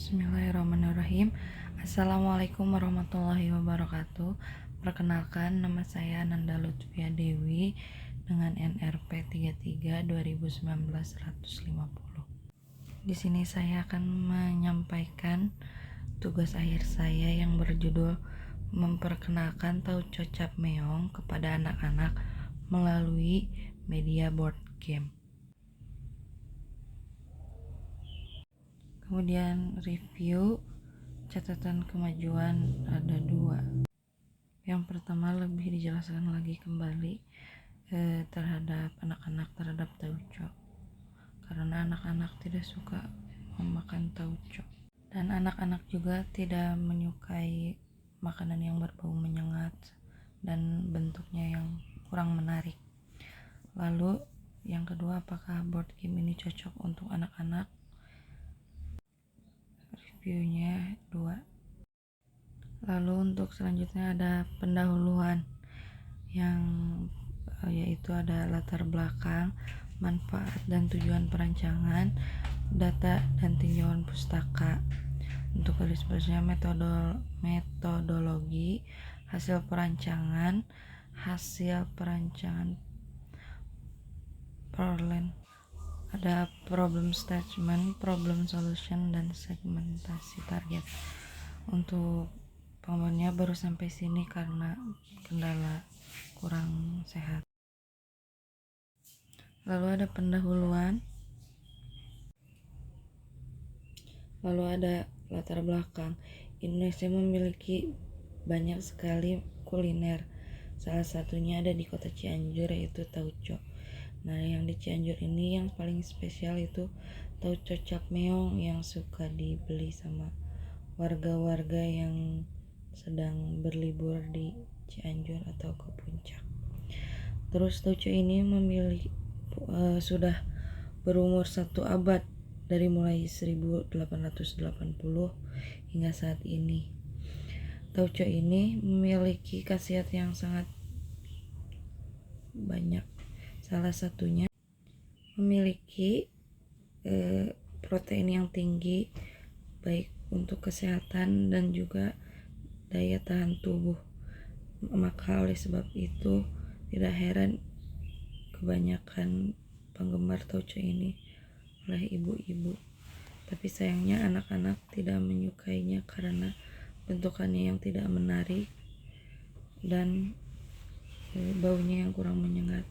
Bismillahirrahmanirrahim. Assalamualaikum warahmatullahi wabarakatuh. Perkenalkan, nama saya Nanda Lutfia Dewi dengan NRP 33 2019 150. Di sini saya akan menyampaikan tugas akhir saya yang berjudul memperkenalkan tauco capmeong kepada anak-anak melalui media board game. Kemudian review catatan kemajuan ada 2. Yang pertama, lebih dijelaskan lagi kembali terhadap anak-anak terhadap tauco, karena anak-anak tidak suka memakan tauco, dan anak-anak juga tidak menyukai makanan yang berbau menyengat dan bentuknya yang kurang menarik. Lalu yang kedua, apakah board game ini cocok untuk anak-anak? Reviewnya 2. Lalu untuk selanjutnya ada pendahuluan yang yaitu ada latar belakang, manfaat dan tujuan perancangan, data dan tinjauan pustaka. Untuk garis besarnya metodologi, hasil perancangan Portland. Ada problem statement, problem solution, dan segmentasi target. Untuk penggambarnya baru sampai sini karena kendala kurang sehat. Lalu ada pendahuluan, lalu ada latar belakang. Indonesia memiliki banyak sekali kuliner, salah satunya ada di kota Cianjur, yaitu tauco. Nah, yang di Cianjur ini yang paling spesial itu tauco capmeong yang suka dibeli sama warga-warga yang sedang berlibur di Cianjur atau ke puncak. Terus tauco ini sudah berumur 1 abad, dari mulai 1880 hingga saat ini. Tauco ini memiliki khasiat yang sangat banyak. Salah satunya memiliki protein yang tinggi, baik untuk kesehatan dan juga daya tahan tubuh. Maka oleh sebab itu tidak heran kebanyakan penggemar tauco ini oleh ibu-ibu. Tapi sayangnya anak-anak tidak menyukainya karena bentukannya yang tidak menarik dan baunya yang kurang menyengat.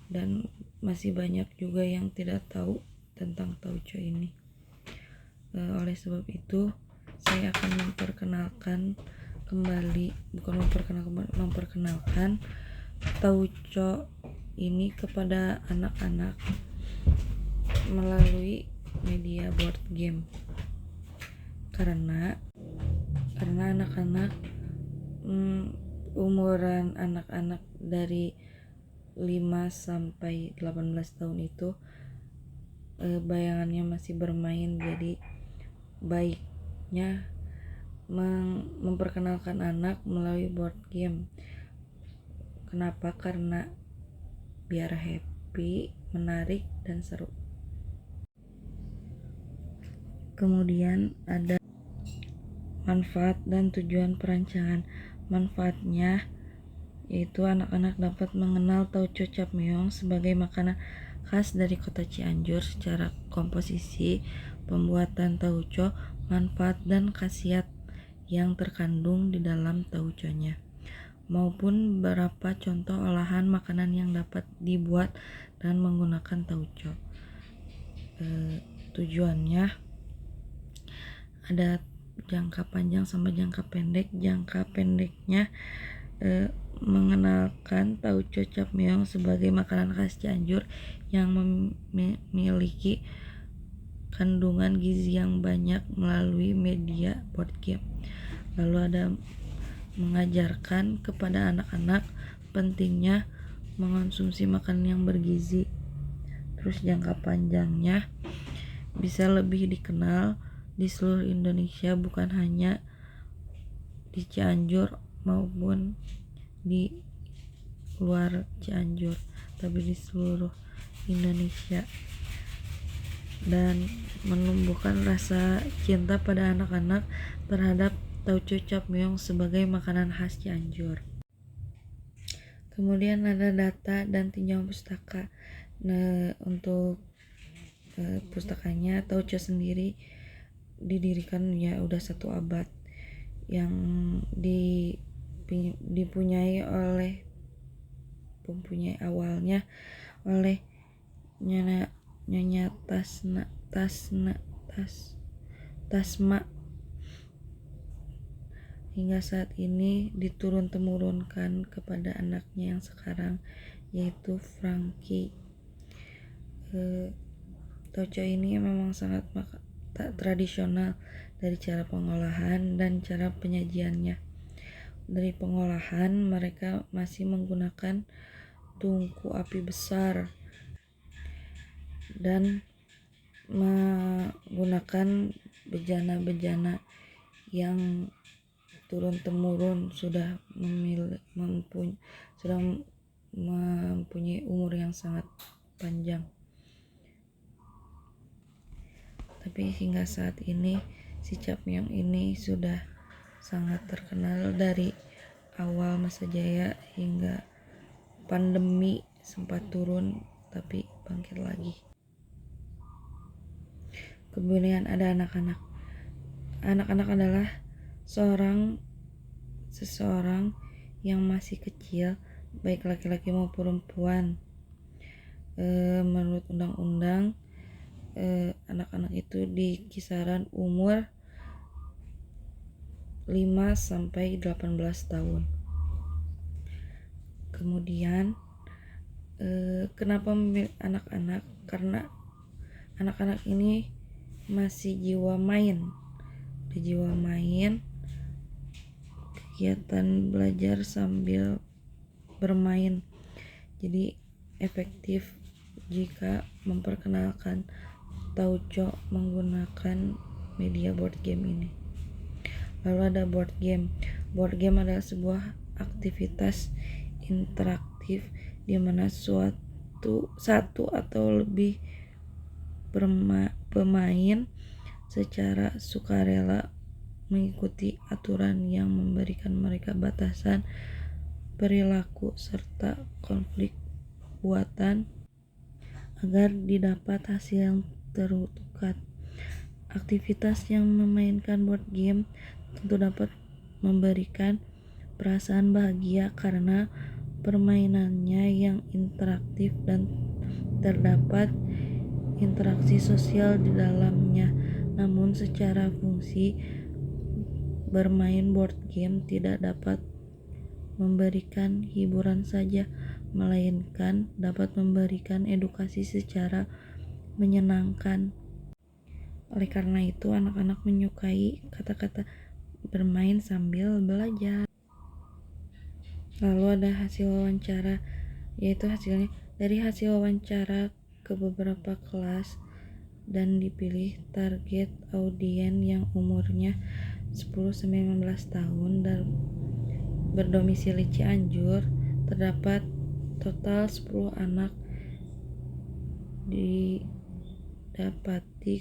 Dan masih banyak juga yang tidak tahu tentang tauco ini. Oleh sebab itu saya akan memperkenalkan tauco ini kepada anak-anak melalui media board game, karena anak-anak umuran anak-anak dari 5 sampai 18 tahun itu bayangannya masih bermain, jadi baiknya memperkenalkan anak melalui board game. Kenapa? Karena biar happy, menarik, dan seru. Kemudian ada manfaat dan tujuan perancangan. Manfaatnya yaitu anak-anak dapat mengenal tauco capmeong sebagai makanan khas dari kota Cianjur secara komposisi, pembuatan tauco, manfaat dan khasiat yang terkandung di dalam tauconya, maupun beberapa contoh olahan makanan yang dapat dibuat dan menggunakan tauco. Tujuannya ada jangka panjang sama jangka pendek. Jangka pendeknya mengenalkan tauco capmeong sebagai makanan khas Cianjur yang memiliki kandungan gizi yang banyak melalui media board game. Lalu ada mengajarkan kepada anak-anak pentingnya mengonsumsi makanan yang bergizi. Terus jangka panjangnya bisa lebih dikenal di seluruh Indonesia, bukan hanya di Cianjur maupun di luar Cianjur, tapi di seluruh Indonesia. dan menumbuhkan rasa cinta pada anak-anak terhadap tauco capmyeong sebagai makanan khas Cianjur. Kemudian ada data dan tinjauan pustaka. Nah, untuk pustakanya, tauco sendiri didirikan ya udah 1 abad, yang dipunyai awalnya oleh Nyonya Tasma. Hingga saat ini diturun-temurunkan kepada anaknya yang sekarang, yaitu Frankie. Tauco ini memang sangat tradisional dari cara pengolahan dan cara penyajiannya. Dari pengolahan, mereka masih menggunakan tungku api besar dan menggunakan bejana-bejana yang turun-temurun sudah mempunyai umur yang sangat panjang. Tapi hingga saat ini si capmyeong ini sudah sangat terkenal dari awal masa jaya hingga pandemi sempat turun tapi bangkit lagi. Kemudian ada anak-anak. Anak-anak adalah seseorang yang masih kecil, baik laki-laki maupun perempuan. Menurut undang-undang, anak-anak itu di kisaran umur 5-18 tahun. Kemudian kenapa memilih anak-anak? Karena anak-anak ini masih jiwa main, kegiatan belajar sambil bermain. Jadi efektif jika memperkenalkan tauco menggunakan media board game ini. Lalu ada board game. Board game adalah sebuah aktivitas interaktif di mana satu atau lebih pemain secara sukarela mengikuti aturan yang memberikan mereka batasan perilaku serta konflik buatan agar didapat hasil yang tertukat. Aktivitas yang memainkan board game tentu dapat memberikan perasaan bahagia karena permainannya yang interaktif dan terdapat interaksi sosial di dalamnya. Namun secara fungsi, bermain board game tidak dapat memberikan hiburan saja, melainkan dapat memberikan edukasi secara menyenangkan. Oleh karena itu, anak-anak menyukai kata-kata bermain sambil belajar. Lalu ada hasil wawancara, yaitu dari hasil wawancara ke beberapa kelas dan dipilih target audien yang umurnya 10-15 tahun dan berdomisili Cianjur. Terdapat total 10 anak. Didapati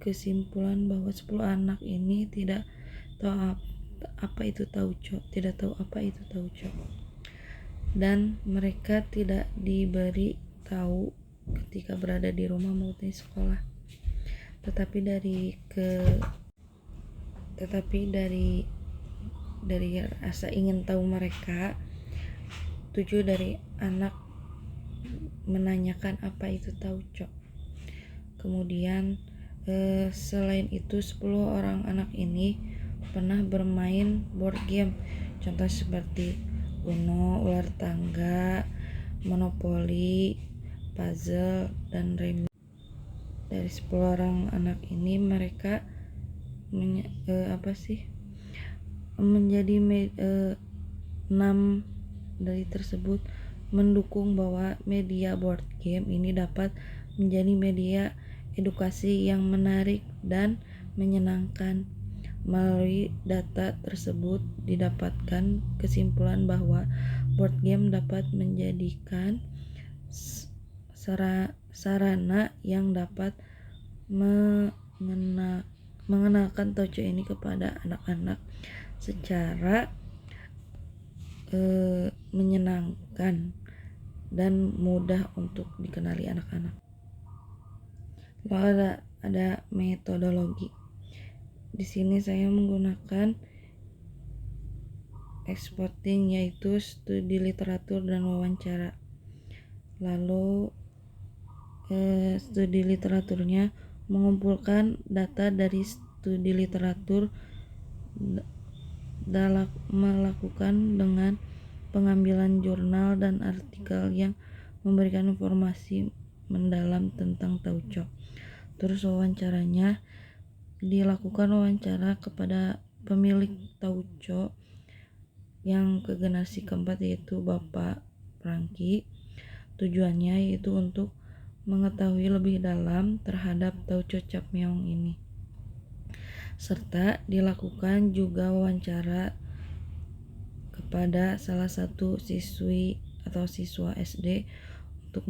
kesimpulan bahwa 10 anak ini tidak tahu apa itu tauco, dan mereka tidak diberi tahu ketika berada di rumah maupun di sekolah. Tetapi dari rasa ingin tahu mereka, 7 dari anak menanyakan apa itu tauco. Kemudian selain itu 10 orang anak ini pernah bermain board game, contoh seperti Uno, ular tangga, monopoli, puzzle, dan remi. Dari 10 orang anak ini mereka menjadi 6 dari tersebut mendukung bahwa media board game ini dapat menjadi media edukasi yang menarik dan menyenangkan. Melalui data tersebut didapatkan kesimpulan bahwa board game dapat menjadikan sarana yang dapat mengenalkan tauco ini kepada anak-anak secara menyenangkan dan mudah untuk dikenali anak-anak. Lalu ada metodologi. Di sini saya menggunakan exporting, yaitu studi literatur dan wawancara. Lalu studi literaturnya mengumpulkan data dari studi literatur melakukan dengan pengambilan jurnal dan artikel yang memberikan informasi mendalam tentang tauco. Terus wawancaranya dilakukan wawancara kepada pemilik tauco yang ke generasi keempat, yaitu Bapak Prangki. Tujuannya yaitu untuk mengetahui lebih dalam terhadap tauco Capmeong ini, serta dilakukan juga wawancara kepada salah satu siswi atau siswa SD untuk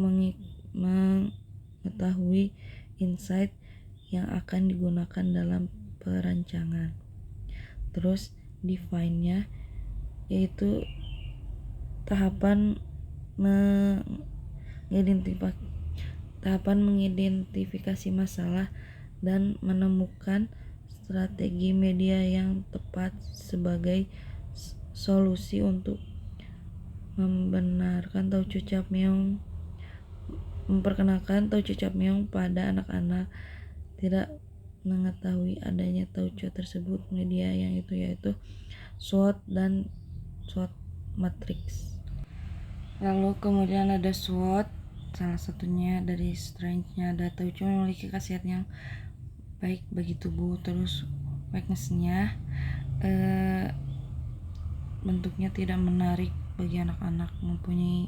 mengetahui insight yang akan digunakan dalam perancangan. Terus define-nya yaitu tahapan mengidentifikasi masalah dan menemukan strategi media yang tepat sebagai solusi untuk memperkenalkan tauco Capmeong pada anak-anak tidak mengetahui adanya tauco tersebut. Media yang yaitu SWOT dan SWOT matrix. Lalu kemudian ada SWOT, salah satunya dari strength-nya ada tauco memiliki khasiat yang baik bagi tubuh. Terus weakness-nya bentuknya tidak menarik bagi anak-anak, mempunyai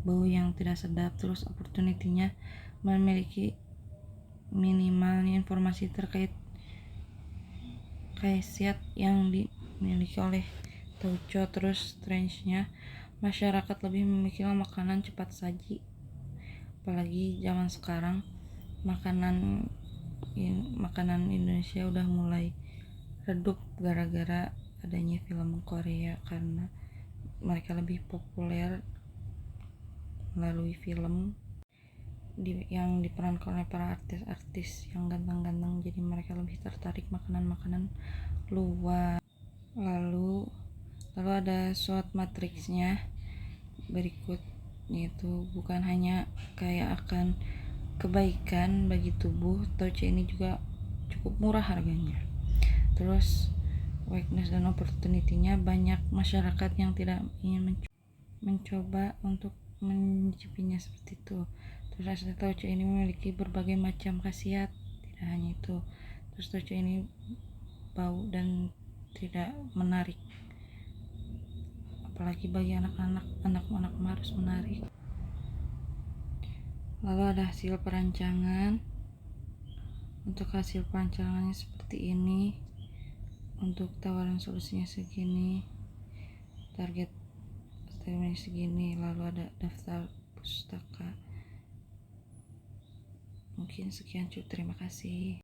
bau yang tidak sedap. Terus opportunity-nya memiliki minimalnya informasi terkait khasiat yang dimiliki oleh tauco. Terus strength-nya masyarakat lebih memikirkan makanan cepat saji, apalagi zaman sekarang makanan Indonesia udah mulai redup gara-gara adanya film Korea, karena mereka lebih populer melalui film yang diperankan oleh para artis-artis yang ganteng-ganteng, jadi mereka lebih tertarik makanan-makanan luar. Lalu ada SWOT matriksnya berikut, yaitu bukan hanya kayak akan kebaikan bagi tubuh, tauco ini juga cukup murah harganya. Terus weakness dan opportunity-nya banyak masyarakat yang tidak ingin mencoba untuk mencicipinya seperti itu. Terus tauco ini memiliki berbagai macam khasiat, tidak hanya itu. Terus tauco ini bau dan tidak menarik, apalagi bagi anak-anak harus menarik. Lalu ada hasil perancangan. Untuk hasil perancangannya seperti ini. Untuk tawaran solusinya segini, target segini. Lalu ada daftar pustaka. Mungkin sekian, terima kasih.